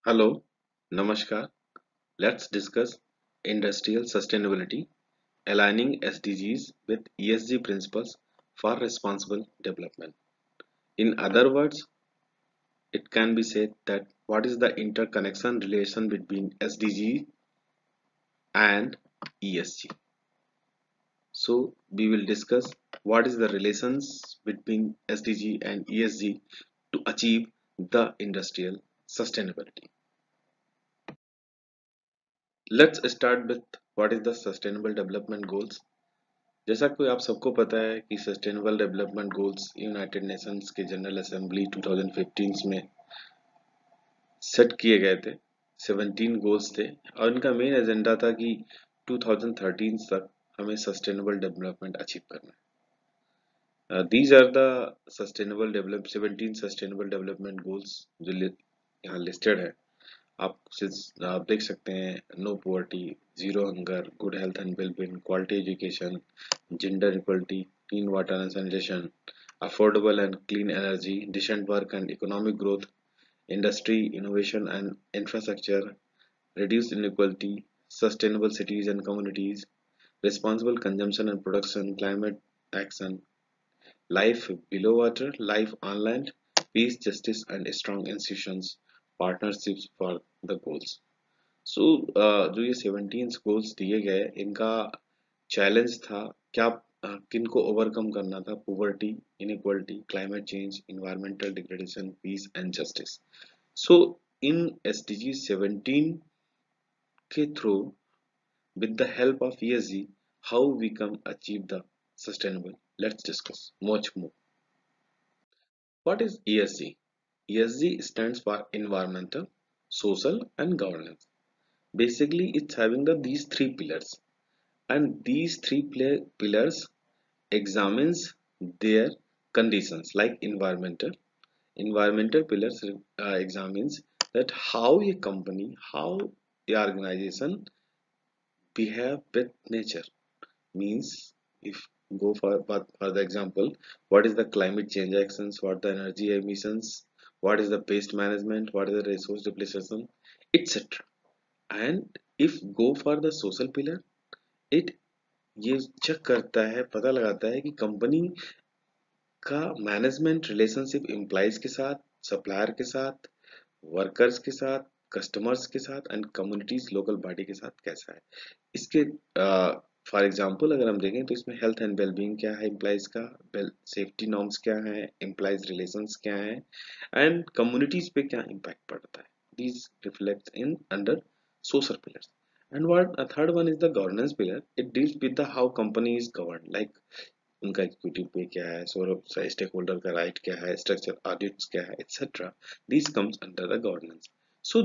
Hello, Namaskar. Let's discuss industrial sustainability, aligning SDGs with ESG principles for responsible development. In other words, it can be said that what is the interconnection relation between SDG and ESG. So we will discuss what is the relations between SDG and ESG to achieve the industrial sustainability. Let's start with what is the sustainable development goals. जैसा कि आप सबको पता है कि sustainable development goals United Nations के general assembly 2015 में set किए गए थे। 17 गोल्स थे और इनका मेन एजेंडा था कि 2013 तक हमें सस्टेनेबल डेवलपमेंट अचीव करना है। These are the sustainable develop 17 sustainable development goals जो यहाँ लिस्टेड है। आप देख सकते हैं, no poverty, zero hunger, good health and wellbeing, quality education, gender equality, clean water and sanitation, affordable and clean energy, decent work and economic growth, industry, innovation and infrastructure, reduced inequality, sustainable cities and communities, responsible consumption and production, climate action, life below water, life on land, peace, justice and strong institutions, partnerships for the goals. सो जो ये 17 goals दिए गए इनका challenge था क्या, किन को overcome करना था? Poverty, inequality, climate change, environmental degradation, peace and justice. So in SDG 17 के through with the help of ESG, how we can achieve the sustainable? Let's discuss much more. What is ESG? ESG stands for environmental, social and governance. Basically it's having these three pillars, and these three pillars examines their conditions. Like environmental pillars examines that how a company, how the organization behave with nature. Means if go for the example, what is the climate change actions, what the energy emissions, what is the waste management, what is the resource depletion, etc. And if go for the social pillar, it ये check करता है, पता लगाता है कि company का management relationship employees के साथ, सप्लायर के साथ, वर्कर्स के साथ, कस्टमर्स के साथ एंड कम्युनिटीज लोकल बॉडी के साथ कैसा है। इसके फॉर एग्जांपल अगर हम देखें तो इसमें हेल्थ एंड वेलबींग क्या है एम्प्लॉइज का, सेफ्टी नॉर्म्स क्या है, एम्प्लॉइज रिलेशंस क्या है एंड कम्युनिटीज पे क्या इम्पैक्ट पड़ता है। these reflects in under social pillars. And what a third one is the governance pillar. It deals with the how company is governed, like उनका equity पे क्या है, स्टेक होल्डर का राइट क्या है, स्ट्रक्चर ऑडिट्स क्या है, etc. These comes under the governance. So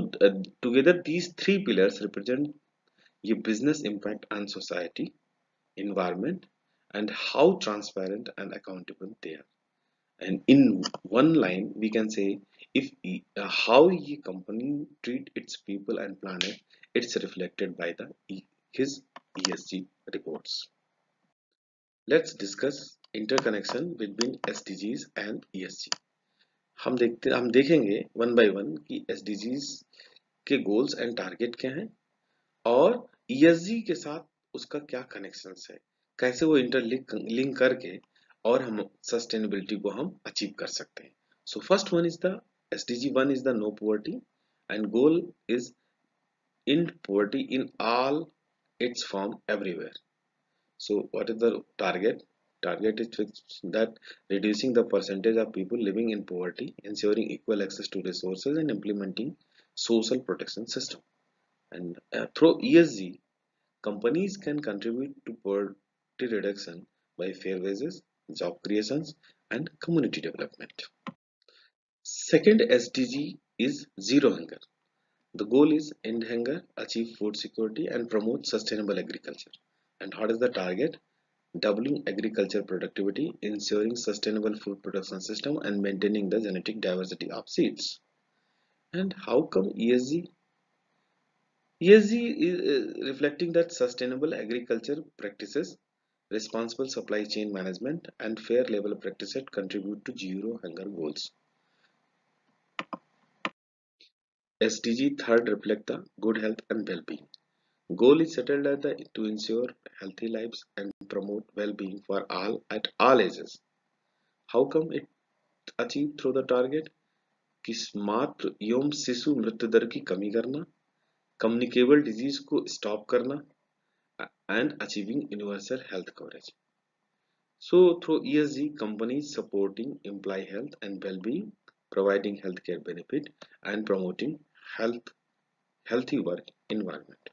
together these three pillars represent your business impact on society, environment, and how transparent and accountable they are. And in one line we can say, if how a company treat its people and planet, it's reflected by the his ESG reports. Let's discuss interconnection between SDGs and ESG. हम देखेंगे one by one कि SDGs के goals and target क्या हैं और ESG के साथ उसका क्या कनेक्शन है, कैसे वो लिंक करके और हम सस्टेनेबिलिटी को हम अचीव कर सकते हैं। So first one is the SDG 1 is the no poverty, and goal is end poverty in all its form everywhere. So what is the target? Target is that reducing the percentage of people living in poverty, ensuring equal access to resources, and implementing social protection system. And through ESG, companies can contribute to poverty reduction by fair wages, job creations, and community development. Second SDG is zero hunger. The goal is end hunger, achieve food security, and promote sustainable agriculture. And what is the target? Doubling agriculture productivity, ensuring sustainable food production system, and maintaining the genetic diversity of seeds. And how come ESG? ESG is reflecting that sustainable agriculture practices, responsible supply chain management, and fair labor practices contribute to zero hunger goals. SDG third reflect the good health and well-being. Goal is settled to ensure healthy lives and promote well-being for all at all ages. How come it achieved through the target? कि मातृ एवं शिशु मृत्यु दर की कमी करना, communicable disease को stop करना and achieving universal health coverage. So through ESG, companies supporting employee health and well-being, providing healthcare benefit and promoting health healthy work environment.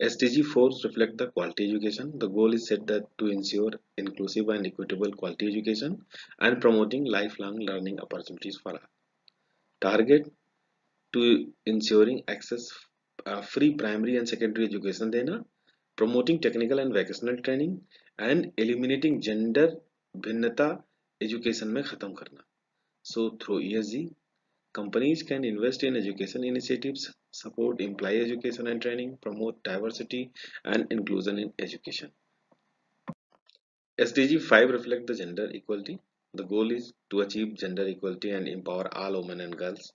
SDG 4 reflect the quality education. The goal is set that to ensure inclusive and equitable quality education and promoting lifelong learning opportunities for all. Target to ensuring access free primary and secondary education देना, promoting technical and vocational training and eliminating gender भिन्नता education में खत्म करना. So through ESG, companies can invest in education initiatives, support employee education and training, promote diversity and inclusion in education. SDG 5 reflect the gender equality. The goal is to achieve gender equality and empower all women and girls.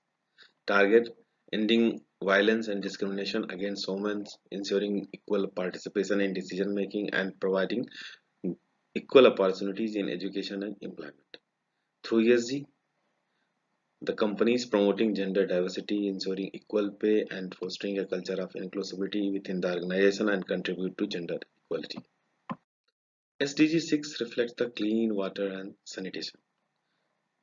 Target ending violence and discrimination against women, ensuring equal participation in decision making and providing equal opportunities in education and employment. Through ESG, the companies promoting gender diversity, ensuring equal pay and fostering a culture of inclusivity within the organization and contribute to gender equality. SDG 6 reflects the clean water and sanitation.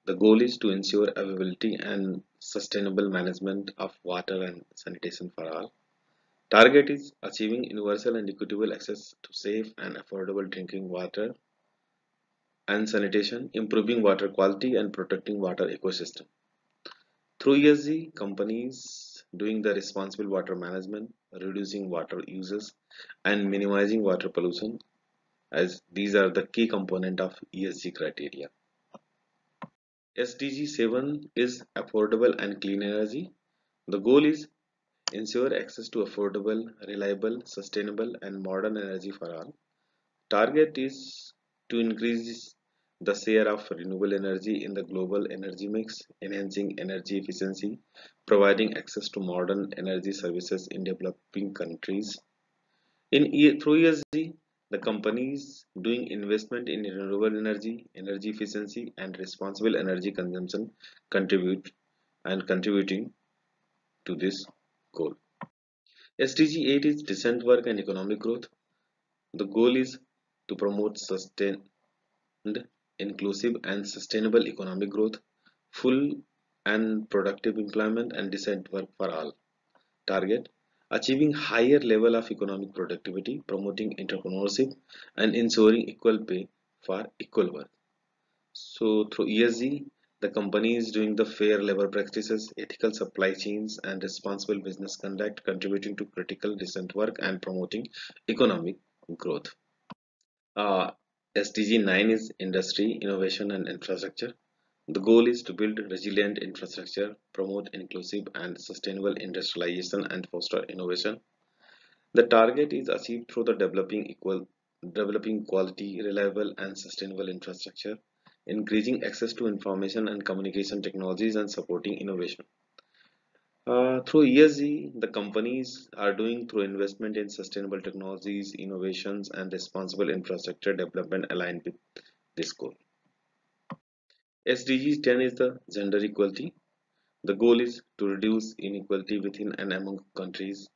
The goal is to ensure availability and sustainable management of water and sanitation for all. Target is achieving universal and equitable access to safe and affordable drinking water and sanitation, improving water quality and protecting water ecosystem. Through ESG, companies doing the responsible water management, reducing water uses and minimizing water pollution, as these are the key component of ESG criteria. SDG 7 is affordable and clean energy. The goal is ensure access to affordable, reliable, sustainable and modern energy for all. Target is to increase the share of renewable energy in the global energy mix, enhancing energy efficiency, providing access to modern energy services in developing countries. Through ESG, the companies doing investment in renewable energy, energy efficiency, and responsible energy consumption contributing to this goal. SDG 8 is decent work and economic growth. The goal is to promote sustained, inclusive, and sustainable economic growth, full and productive employment, and decent work for all. Target achieving higher level of economic productivity, promoting entrepreneurship, and ensuring equal pay for equal work. So through ESG, the company is doing the fair labor practices, ethical supply chains, and responsible business conduct, contributing to critical decent work and promoting economic growth. SDG 9 is industry, innovation, and infrastructure. The goal is to build resilient infrastructure, promote inclusive and sustainable industrialization, and foster innovation. The target is achieved through the developing quality, reliable, and sustainable infrastructure, increasing access to information and communication technologies, and supporting innovation. Through ESG, the companies are doing through investment in sustainable technologies, innovations, and responsible infrastructure development aligned with this goal. SDG 10 is the gender equality. The goal is to reduce inequality within and among countries.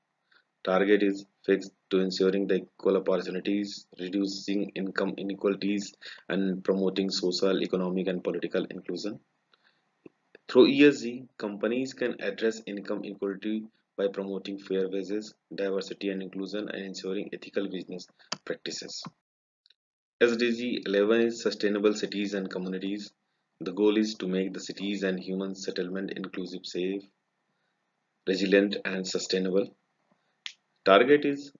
Target is fixed to ensuring the equal opportunities, reducing income inequalities, and promoting social, economic, and political inclusion. Through ESG, companies can address income inequality by promoting fair wages, diversity and inclusion, and ensuring ethical business practices. SDG 11 is sustainable cities and communities. The goal is to make the cities and human settlement inclusive, safe, resilient, and sustainable. Target is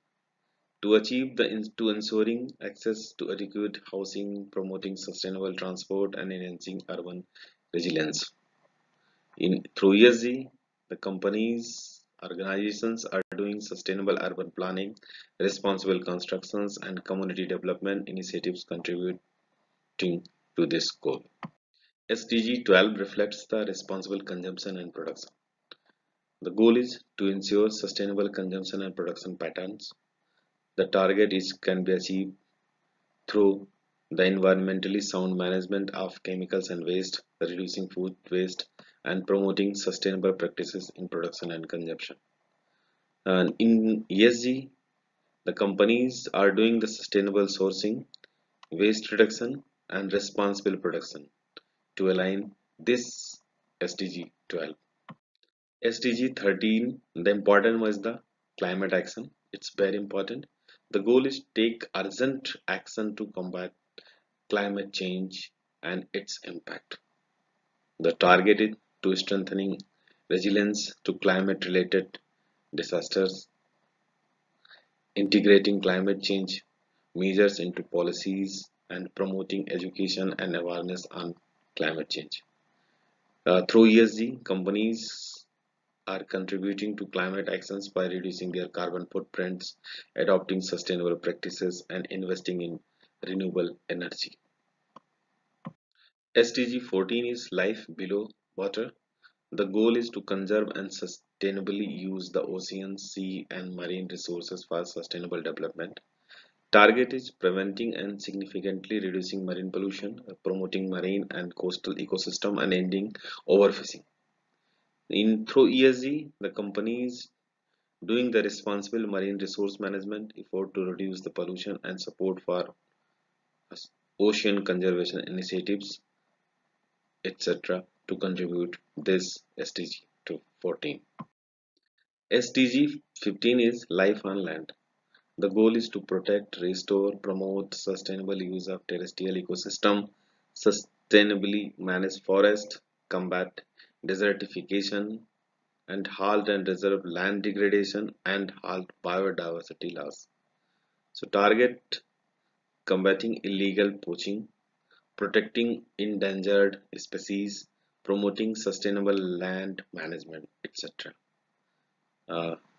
to achieve to ensuring access to adequate housing, promoting sustainable transport, and enhancing urban resilience. Through ESG, the companies, organizations are doing sustainable urban planning, responsible constructions, and community development initiatives contributing to this goal. SDG 12 reflects the responsible consumption and production. The goal is to ensure sustainable consumption and production patterns. The target is can be achieved through the environmentally sound management of chemicals and waste, reducing food waste, and promoting sustainable practices in production and consumption. And in ESG, the companies are doing the sustainable sourcing, waste reduction, and responsible production to align this SDG 12. SDG 13, the important was the climate action. It's very important. The goal is take urgent action to combat climate change and its impact. The target is to strengthening resilience to climate related disasters, integrating climate change measures into policies, and promoting education and awareness on climate change. Through ESG, companies are contributing to climate actions by reducing their carbon footprints, adopting sustainable practices, and investing in renewable energy. SDG 14 is life below water. The goal is to conserve and sustainably use the ocean, sea, and marine resources for sustainable development. Target is preventing and significantly reducing marine pollution, promoting marine and coastal ecosystem, and ending overfishing. In through ESG, the companies doing the responsible marine resource management effort to reduce the pollution and support for ocean conservation initiatives, etc., to contribute this SDG to 14. SDG 15 is life on land. The goal is to protect, restore, promote sustainable use of terrestrial ecosystem, sustainably manage forest, combat desertification, and halt and reserve land degradation and halt biodiversity loss. So target combating illegal poaching, protecting endangered species, promoting sustainable land management, etc.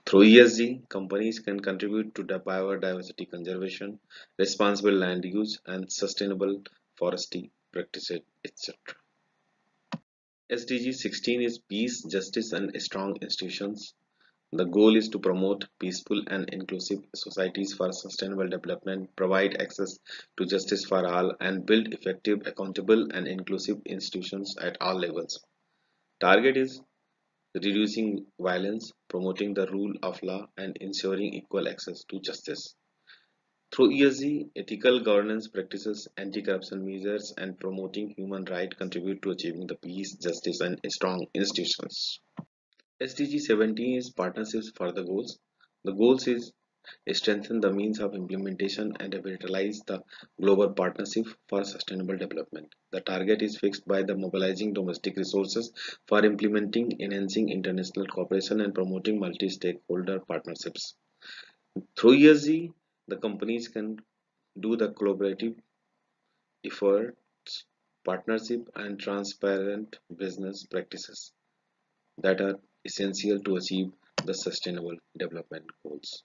Through ESG, companies can contribute to the biodiversity conservation, responsible land use, and sustainable forestry practices, etc. SDG 16 is peace, justice, and strong institutions. The goal is to promote peaceful and inclusive societies for sustainable development, provide access to justice for all, and build effective, accountable, and inclusive institutions at all levels. Target is reducing violence, promoting the rule of law, and ensuring equal access to justice. Through ESG, ethical governance practices, anti-corruption measures, and promoting human rights contribute to achieving the peace, justice, and strong institutions. SDG 17 is partnerships for the goals. The goals is strengthen the means of implementation and revitalize the global partnership for sustainable development. The target is fixed by the mobilizing domestic resources for implementing, enhancing international cooperation, and promoting multi-stakeholder partnerships. Through ESG, the companies can do the collaborative efforts, partnership, and transparent business practices that are essential to achieve the sustainable development goals.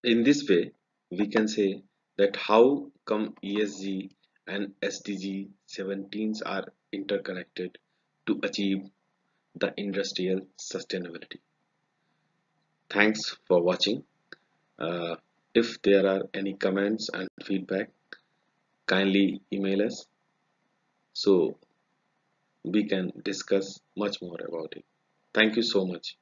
In this way, we can say that how come ESG and SDG 17s are interconnected to achieve the industrial sustainability. Thanks for watching. Uh, if there are any comments and feedback, kindly email us so we can discuss much more about it. Thank you so much.